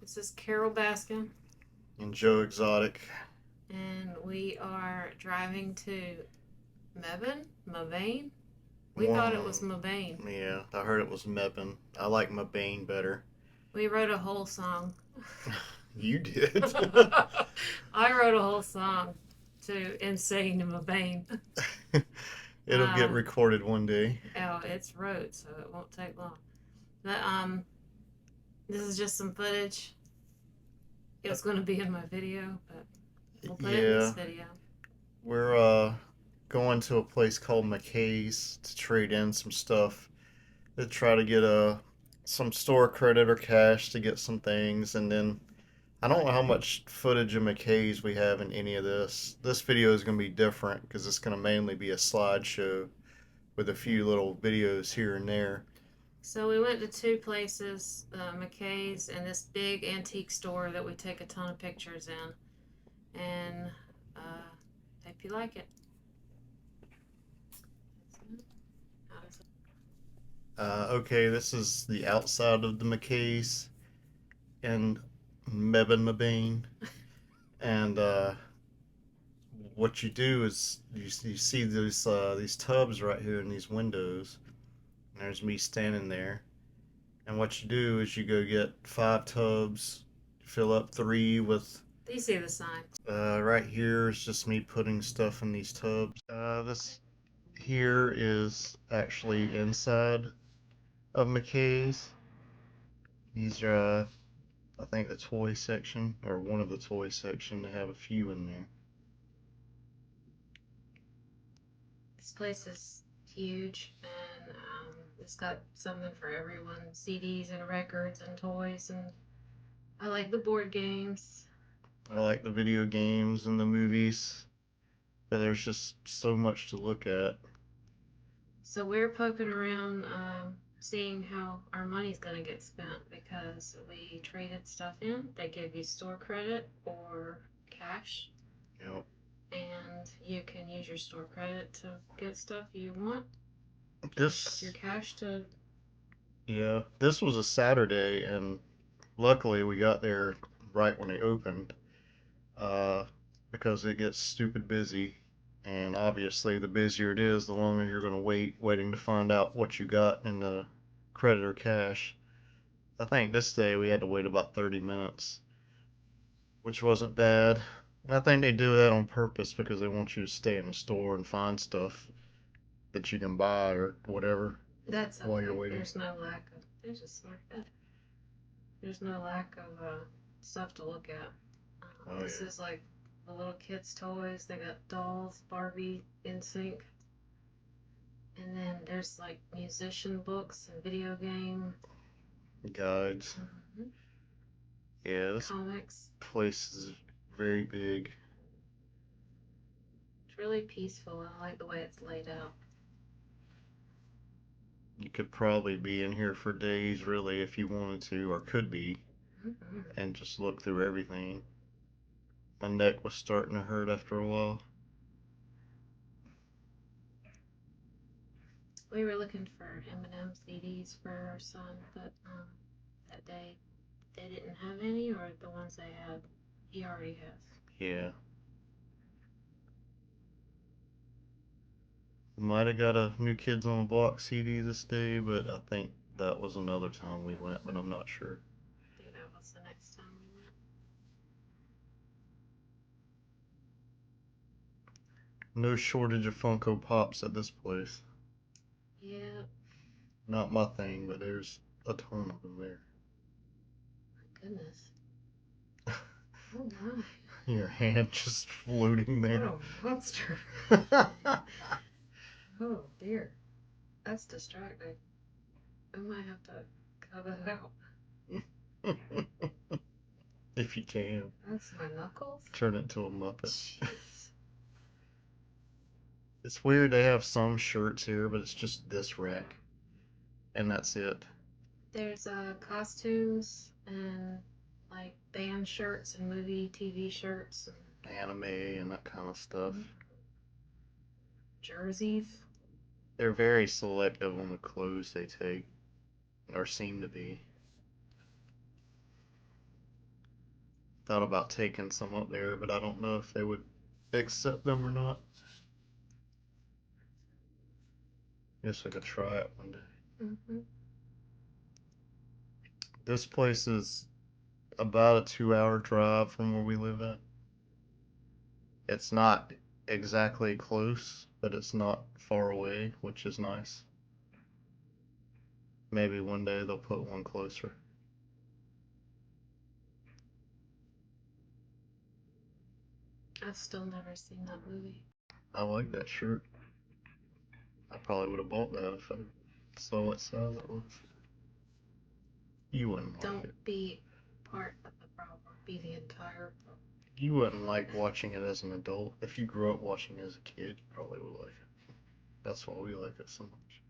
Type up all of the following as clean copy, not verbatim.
This is Carol Baskin, and Joe Exotic. and we are driving to Mebane. We thought it was One, Mebane. yeah, I heard it was Mebane. I like Mebane better. We wrote a whole song. You did. I wrote a whole song to Insane to Mebane. It'll get Uh, recorded one day. oh, it's wrote, so it won't take long. But, this is just some footage. It was going to be in my video, but we'll put it in this Yeah, video. we're going to a place called McKay's to trade in some stuff to try to get some store credit or cash to get some things, and then I don't know how much footage of McKay's we have in any of this. This video is going to be different because it's going to mainly be a slideshow with a few little videos here and there. So we went to two places, McKay's and this big antique store that we take a ton of pictures in. And uh, hope you like it. Okay, this is the outside of the McKay's in Mebane. And what you do is you see these tubs right here in these windows. And there's me standing there. And what you do is you go get 5 tubs, fill up 3 with. Do you see the sign? Right here is just me putting stuff in these tubs. This here is actually inside of McKay's. These are, I think, the toy section, or one of the toy section. They have a few in there. This place is huge, and it's got something for everyone: CDs and records and toys. And I like the board games. I like the video games and the movies, but there's just so much to look at. So we're poking around, seeing how our money's gonna get spent because we traded stuff in. They give you store credit or cash, You know, and you can use your store credit to get stuff you want. Your this, cash to. yeah, this was a Saturday, and luckily we got there right when they opened, uh, because it gets stupid busy. And obviously, the busier it is, the longer you're going to waiting to find out what you got in the credit or cash. I think this day we had to wait about 30 minutes, which wasn't bad. And I think they do that on purpose because they want you to stay in the store and find stuff that you can buy or whatever That's while you're okay. waiting. There's no lack of. There's a smart guy. There's no lack of stuff to look at. Oh This yeah. is like the little kids' toys. They got dolls, Barbie, in sync, and then there's like musician books and video game, Guides. mm-hmm, Yeah, this comics. place is very big. It's really peaceful. I like the way it's laid out. You could probably be in here for days, really, if you wanted to, or could be, Mm-hmm. and just look through everything. My neck was starting to hurt after a while. We were looking for M&M CDs for our son, but that day they didn't have any, or the ones they had, he already has. Yeah. Might have got a New Kids on the Block CD this day, but I think that was another time we went, but I'm not sure. I think that was the next time we went. No shortage of Funko Pops at this place. Yeah, Not my thing, but there's a ton of them there. my goodness. Oh my. Your hand just floating What there. a monster. Oh dear. That's distracting. I might have to cut that out. If you can, That's my knuckles? turn it into a Muppet. Jeez. It's weird they have some shirts here, but it's just this rack, and that's it. There's costumes and like band shirts and movie TV shirts and Anime and that kind of stuff. jerseys. They're very selective on the clothes they take, or seem to be. thought about taking some up there, but I don't know if they would accept them or not. Guess I could try it one day. Mm-hmm. This place is about a 2 hour drive from where we live at. It's not exactly close, but it's not far away, which is nice. Maybe one day they'll put one closer. I've still never seen that movie. I like that shirt. I probably would have bought that if I saw what size it was. You wouldn't like Don't it. be part of the problem. Be the entire problem. You wouldn't like watching it as an adult. If you grew up watching it as a kid, you probably would like it. That's why we like it so much.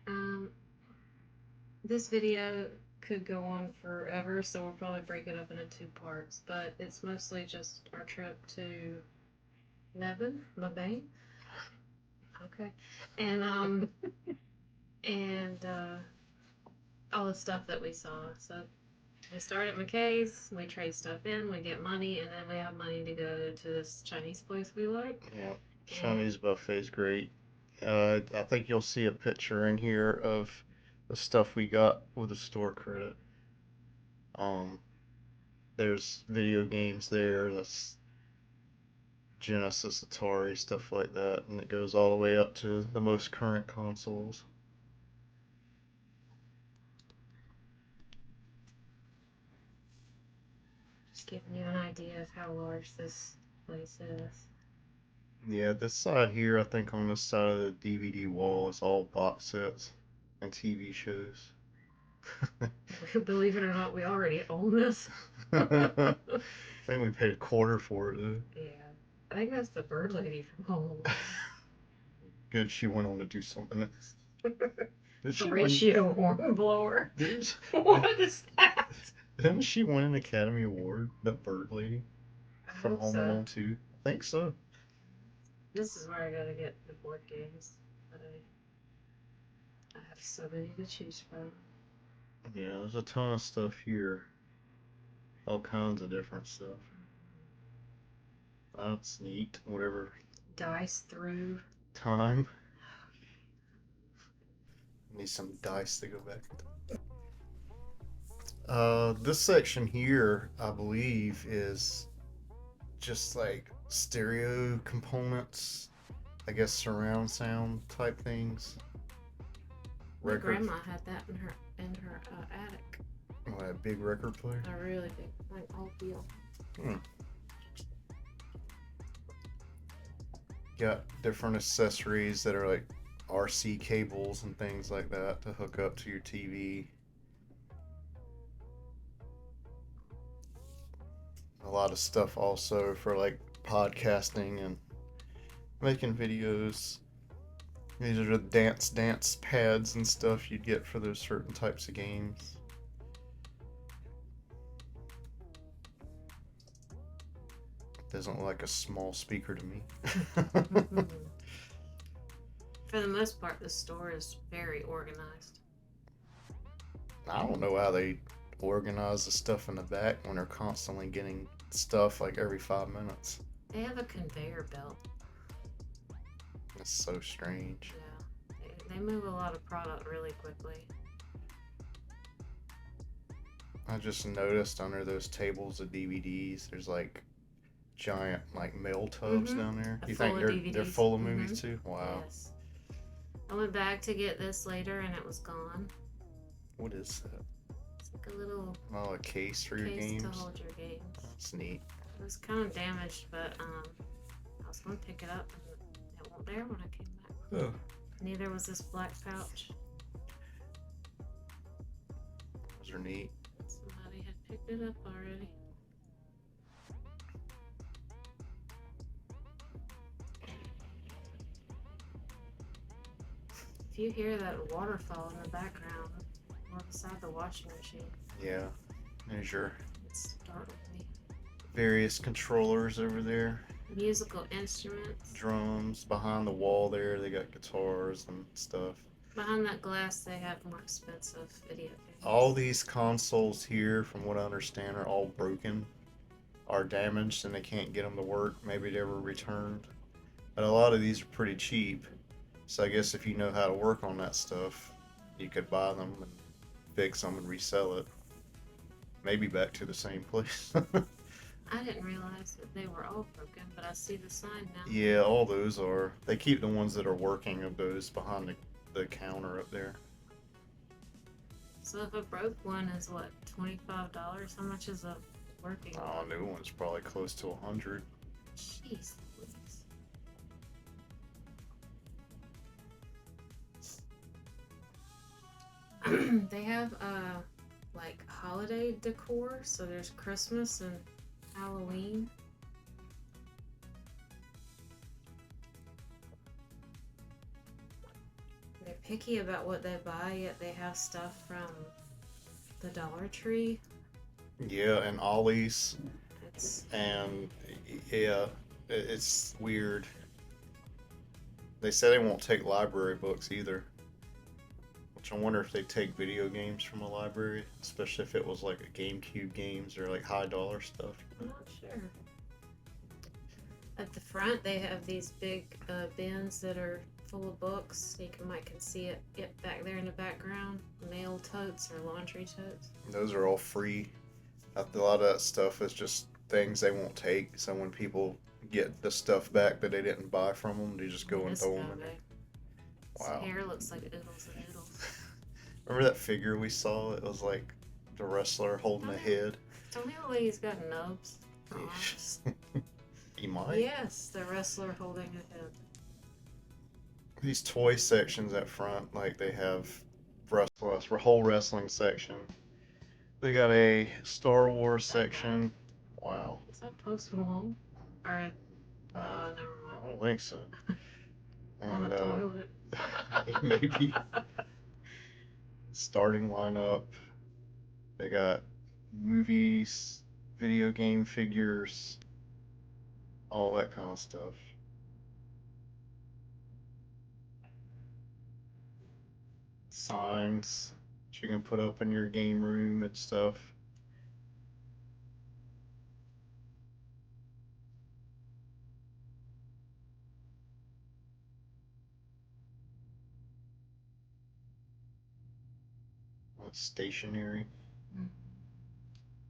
Um, this video could go on forever, so we'll probably break it up into two parts. But it's mostly just our trip to Mebane. Okay, and and all the stuff that we saw. So we start at McKay's, we trade stuff in, we get money, and then we have money to go to this Chinese place we like. Yeah, And Chinese buffet's great. I think you'll see a picture in here of the stuff we got with the store credit. Um, there's video games there. That's Genesis, Atari, stuff like that, and it goes all the way up to the most current consoles. just giving you an idea of how large this place is. Yeah, this side here, I think on this side of the DVD wall is all box sets and TV shows. Believe it or not, we already own this. I think we paid a quarter for it though. Yeah. I think that's the bird lady from Home Alone. Good, she went on to do something else. Did she Horatio Hornblower. Did, What is that? didn't she win an Academy Award, the bird lady I from hope Home so. Alone 2? I think so. This is where I gotta get the board games. But I have so many to choose from. Yeah, there's a ton of stuff here. All kinds of different stuff. That's neat. Whatever Dice through. time. Need some dice to go back. This section here, I believe, is just like stereo components. I guess surround sound type things. My Record. grandma had that in her attic. What, a big record player? A really big, like old deal. Got different accessories that are like RC cables and things like that to hook up to your TV. A lot of stuff also for like podcasting and making videos. These are the dance pads and stuff you'd get for those certain types of games. Doesn't look like a small speaker to me. For the most part, the store is very organized. I don't know how they organize the stuff in the back when they're constantly getting stuff like every 5 minutes. They have a conveyor belt. It's so strange. Yeah, they move a lot of product really quickly. I just noticed under those tables of DVDs, there's like giant like mail tubs down there. You think they're full of movies too? Wow. Yes. I went back to get this later and it was gone. What is that? It's like a little a case for your case games. to hold your games. That's neat. It was kind of damaged, but I was gonna pick it up and it wasn't there when I came back. Oh. Neither was this black pouch. Those are neat. Somebody had picked it up already. If you hear that waterfall in the background, or beside the washing machine, Yeah. There's your it startled me. various controllers over there. Musical instruments. Drums behind the wall there. They got guitars and stuff. Behind that glass, they have more expensive video All games. these consoles here, from what I understand, are all broken, are damaged, and they can't get them to work. Maybe they were returned. But a lot of these are pretty cheap. So I guess if you know how to work on that stuff, you could buy them and fix them and resell it. Maybe back to the same place. I didn't realize that they were all broken, but I see the sign now. Yeah, all those are. They keep the ones that are working of those behind the counter up there. So if a broke one is what, $25? How much is a working Oh, one? new one's probably close to 100. Jeez Louise. They have like holiday decor, so there's Christmas and Halloween. They're picky about what they buy, yet they have stuff from the Dollar Tree. Yeah, and Ollie's, It's and yeah, it's weird. They say they won't take library books either, which I wonder if they take video games from a library, especially if it was like a GameCube games or like high dollar stuff. I'm not sure. At the front, they have these big bins that are full of books. Might can see it back there in the background. Mail totes or laundry totes. Those are all free. A lot of that stuff is just things they won't take. So when people get the stuff back that they didn't buy from them, they just go and This throw them in there. guy, his Wow. hair looks like oodles and oodles. Remember that figure we saw? It was like the wrestler holding a head. Don't he look like he's got nubs? Arms. He might. Yes, the wrestler holding a head. These toy sections at front, like they have wrestling, whole wrestling section. They got a Star Wars section. Wow. Is that Post Malone? Or, Uh, never I don't think so. mind. On And the toilet. maybe starting lineup. They got movies, video game figures, all that kind of stuff. Signs that you can put up in your game room and stuff. Stationery.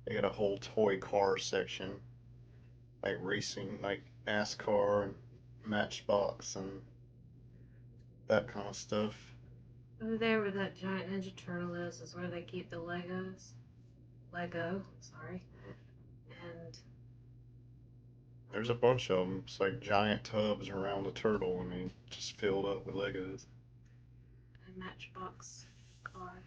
They got a whole toy car section, like racing, like NASCAR and Matchbox and that kind of stuff. Over there where that giant Ninja Turtle is where they keep the Legos. Lego, sorry. And There's a bunch of them. It's like giant tubs around the turtle, and they just filled up with Legos. a Matchbox car.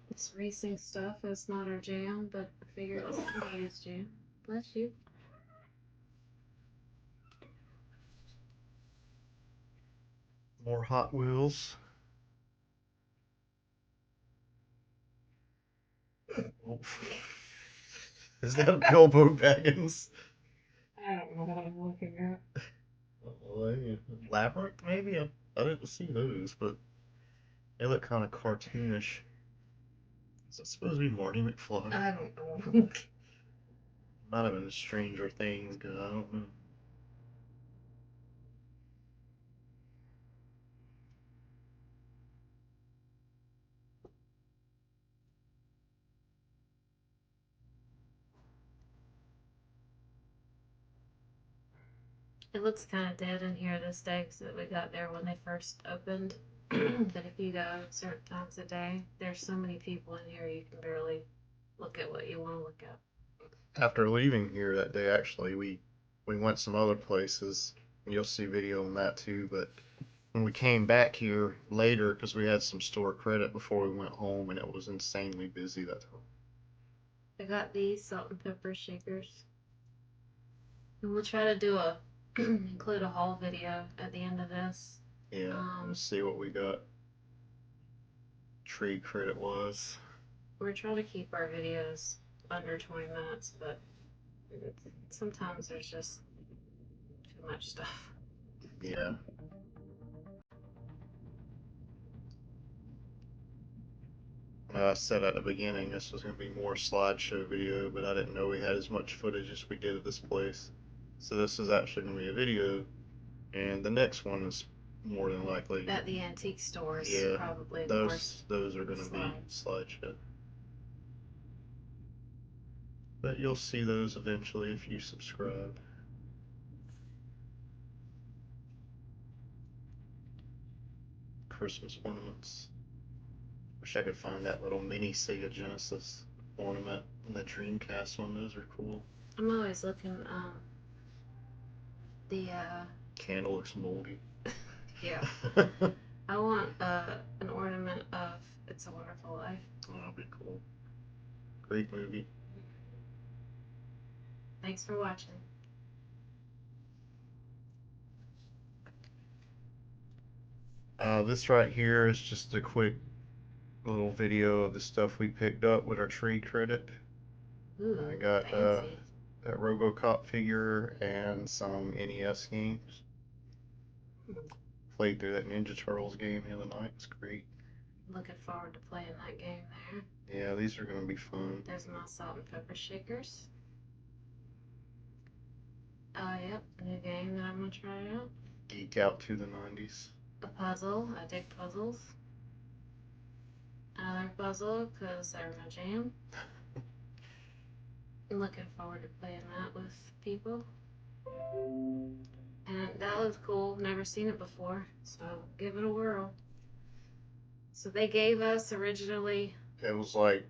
This racing stuff is not our jam, but I figured it's somebody's jam. Bless you. More Hot Wheels. Oh. Is that Bilbo Baggins? I don't know what I'm looking at. Labyrinth, maybe? I didn't see those, but they look kind of cartoonish. Is that supposed to be Marty McFly? I don't know. Might have been Stranger Things, because I don't know. It looks kind of dead in here this day because we got there when they first opened. But if you go certain times a day, there's so many people in here you can barely look at what you want to look at. After leaving here that day, actually, we went some other places. You'll see video on that too. But when we came back here later, because we had some store credit before we went home, and it was insanely busy that time. I got these salt and pepper shakers. And we'll try to do a include a haul video at the end of this. Yeah, let's see what we got. trade credit was. We're trying to keep our videos under 20 minutes, but sometimes there's just too much stuff. Yeah. I said at the beginning this was going to be more slideshow video, but I didn't know we had as much footage as we did at this place. So this is actually going to be a video, and the next one is more than likely. At the antique stores, Yeah, probably more those are going to be slideshow. But you'll see those eventually if you subscribe. Christmas ornaments. Wish I could find that little mini Sega Genesis ornament and the Dreamcast one. Those are cool. I'm always looking. The Candle looks moldy. yeah. I want an ornament of It's a Wonderful Life. Oh, that'd be cool. Great movie. Thanks for watching. This right here is just a quick little video of the stuff we picked up with our trade credit. Ooh, I got fancy. that RoboCop figure and some NES games. Played through that Ninja Turtles game the other night. It's great. Looking forward to playing that game there. Yeah, these are going to be fun. There's my salt and pepper shakers. Oh, yep, new game that I'm gonna try out. Geek out to the 90s. A puzzle. I dig puzzles. Another puzzle, because they're my jam. I'm looking forward to playing that with people. And that was cool. Never seen it before, so give it a whirl. So they gave us originally. It was like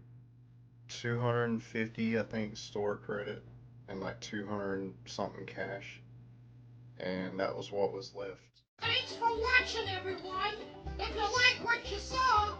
250, I think, store credit and like 200 something cash. And that was what was left. Thanks for watching, everyone. If you like what you saw,